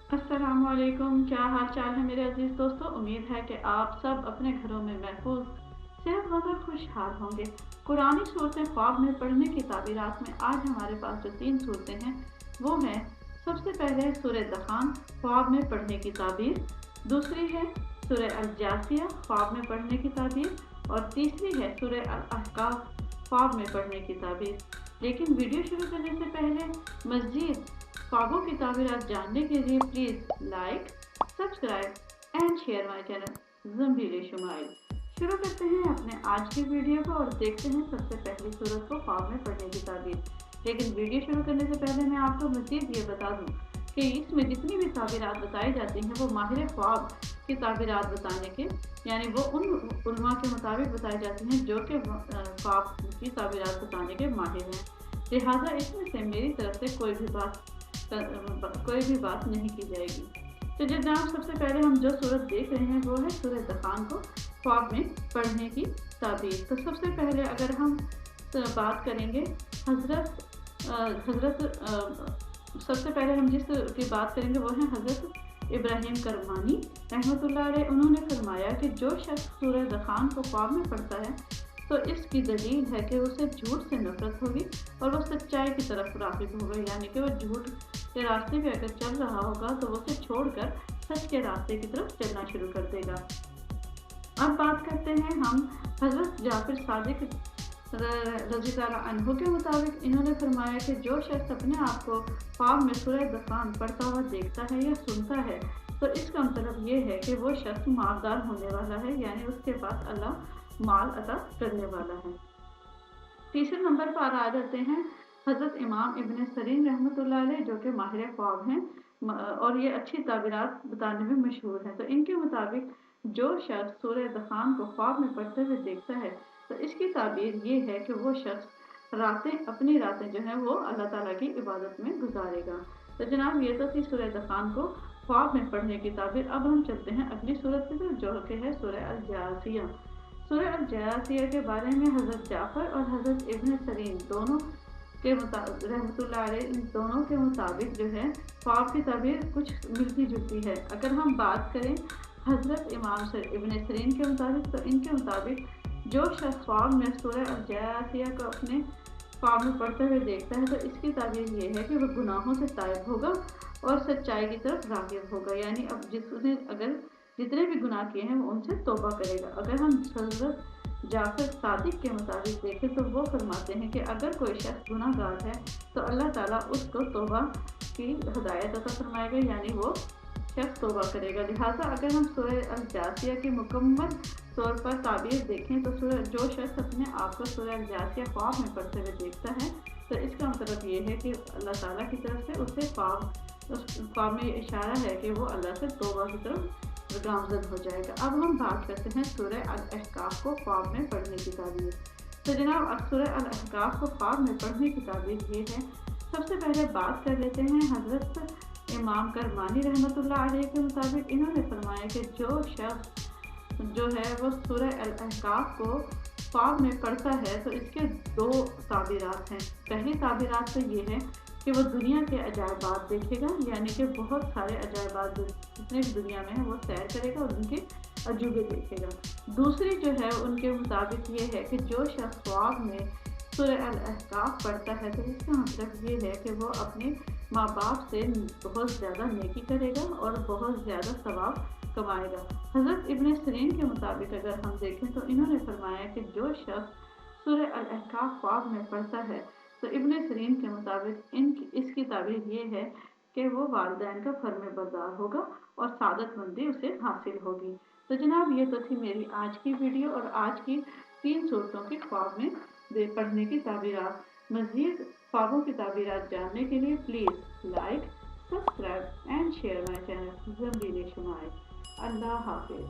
अस्सलामुअलैकुम, क्या हाल चाल है मेरे अजीज दोस्तों। उम्मीद है कि आप सब अपने घरों में महफूज, सेहतमंद और खुशहाल होंगे। कुरानी सूरतें ख्वाब में पढ़ने की ताबीरात में आज हमारे पास जो 3 सूरतें हैं वो हैं, सबसे पहले सूरह दखान ख्वाब में पढ़ने की ताबीर, दूसरी है सूरह अल जासिया ख्वाब में पढ़ने की ताबीर और तीसरी है सूरह अल अहकाफ ख्वाब में पढ़ने की ताबीर। लेकिन वीडियो शुरू करने से पहले मज़ीद ख्वाबों की ताबीरात जानने के लिए please like, subscribe and share my channel Zameer Shumail. शुरू करते हैं अपने आज की वीडियो को और देखते हैं सबसे पहली सूरत को ख्वाब में पढ़ने की ताबीर। लेकिन वीडियो शुरू करने से पहले मैं आपको मज़ीद ये बता दूँ कि इसमें जितनी भी ताबीरात बताई जाती हैं वो माहिर ख्वाब की ताबीरात बताने के, यानी वो उन उलमा के मुताबिक बताई जाती हैं जो कि ख्वाब की ताबीरात बताने के माहिर हैं। लिहाजा इसमें से मेरी तरफ से कोई भी बात नहीं की जाएगी। तो जनाब, सबसे पहले हम जो सूरत देख रहे हैं वो है सूरह दखान को ख्वाब में पढ़ने की ताबीर। तो सबसे पहले अगर हम बात करेंगे सबसे पहले हम जिस की बात करेंगे वो है हज़रत इब्राहिम करमानी रहमतुल्लाह अलैह। उन्होंने फरमाया कि जो शख्स सूरह दखान को ख्वाब में पढ़ता है तो इसकी दलील है कि उसे झूठ से नफरत होगी और वो सच्चाई की तरफ राग़िब होगा, यानी कि वो झूठ के रास्ते पे अगर चल रहा होगा तो वो उसे छोड़कर सच के रास्ते की तरफ चलना शुरू कर देगा। अब बात करते हैं हम हज़रत जाफर सादिक रज़ियल्लाहु अन्हु के मुताबिक। इन्होंने फरमाया कि जो शख्स अपने आप को ख्वाब में सूरह दखान पढ़ता हुआ देखता है या सुनता है तो इसका मतलब ये है कि वो शख्स मालदार होने वाला है, यानी उसके पास अल्लाह माल अता करने वाला है। तीसरे नंबर पर आ जाते हैं हज़रत इमाम इब्न सरीन रहमतुल्लाह अलैह, जो कि माहिर ख्वाब हैं और ये अच्छी ताबीरात बताने में मशहूर हैं। तो इनके मुताबिक जो शख्स सूरह दखान को ख्वाब में पढ़ते हुए देखता है तो इसकी ताबीर ये है कि वो शख्स अपनी रातें जो हैं वो अल्लाह ताला की इबादत में गुजारेगा। तो जनाब, ये तो थी सूरह दखान को ख्वाब में पढ़ने की ताबीर। अब हम चलते हैं अगली सूरत की तरफ, जो कि है सूरह अल जासिया। सूरह अल जासिया के बारे में हज़रत जाफ़र और हज़रत इब्न सरीन दोनों के रहमतुल्लाह अलैह, इन दोनों के मुताबिक जो है ख्वाब की ताबीर कुछ मिलती जुलती है। अगर हम बात करें हज़रत इमाम इब्न सरीन के मुताबिक तो इनके मुताबिक जो शख्स ख्वाब में सूरह अल जासिया को अपने ख्वाब में पढ़ते हुए देखता है तो इसकी ताबीर ये है कि वह गुनाहों से ताइब होगा और सच्चाई की तरफ राग़िब होगा, यानी अब अगर जितने भी गुनाह किए हैं वो उनसे तौबा करेगा। अगर हम हज़रत जाफर सादिक के मुताबिक देखें तो वो फरमाते हैं कि अगर कोई शख्स गुनाहगार है तो अल्लाह ताला उसको तौबा की हिदायत अता फरमाएगा, यानी वो शख्स तौबा करेगा। लिहाजा अगर हम सूरह अल जासिया की मुकम्मल तौर पर ताबीर देखें तो जो शख्स अपने आप को सूरह अल जासिया ख्वाब में पढ़ते हुए देखता है तो इसका मतलब ये है कि अल्लाह ताला की तरफ से उस ख्वाब में ये इशारा है कि वो अल्लाह से तौबा की तरफ गामजद हो जाएगा। अब हम बात करते हैं सूरह अल अहकाफ को ख्वाब में पढ़ने की ताबीर। तो जनाब, सूरह अल अहकाफ को ख्वाब में पढ़ने की ताबीर ये है। सबसे पहले बात कर लेते हैं हज़रत इमाम करमानी रहमतुल्लाह अलैह के मुताबिक। इन्होंने फरमाया कि जो शख्स जो है वो सूरह अल अहकाफ को ख्वाब में पढ़ता है तो इसके 2 ताबीरात हैं। पहली ताबीरात तो ये है कि वो दुनिया के अजायबात देखेगा, यानी कि बहुत सारे अजायबात जितने भी दुनिया में है वो सैर करेगा और उनके अजूबे देखेगा। दूसरी जो है उनके मुताबिक ये है कि जो शख्स ख्वाब में सूरह अल अहकाफ पढ़ता है तो इसका मतलब ये है कि वो अपने माँ बाप से बहुत ज़्यादा नेकी करेगा और बहुत ज़्यादा सवाब कमाएगा। हज़रत इब्न सरीन के मुताबिक अगर हम देखें तो इन्होंने फरमाया कि जो शख्स सूरह अल अहकाफ ख्वाब में पढ़ता है तो इब्न सरीन के मुताबिक इसकी ताबीर ये है कि वो वालिदैन का फर्माबरदार होगा और सादतमंदी उसे हासिल होगी। तो जनाब, ये तो थी मेरी आज की वीडियो और आज की 3 सूरतों के ख्वाब में पढ़ने की ताबीरात। मज़ीद ख्वाबों की ताबीरात जानने के लिए please like, subscribe and share my channel Zameer Shumail. अल्लाह हाफिज़।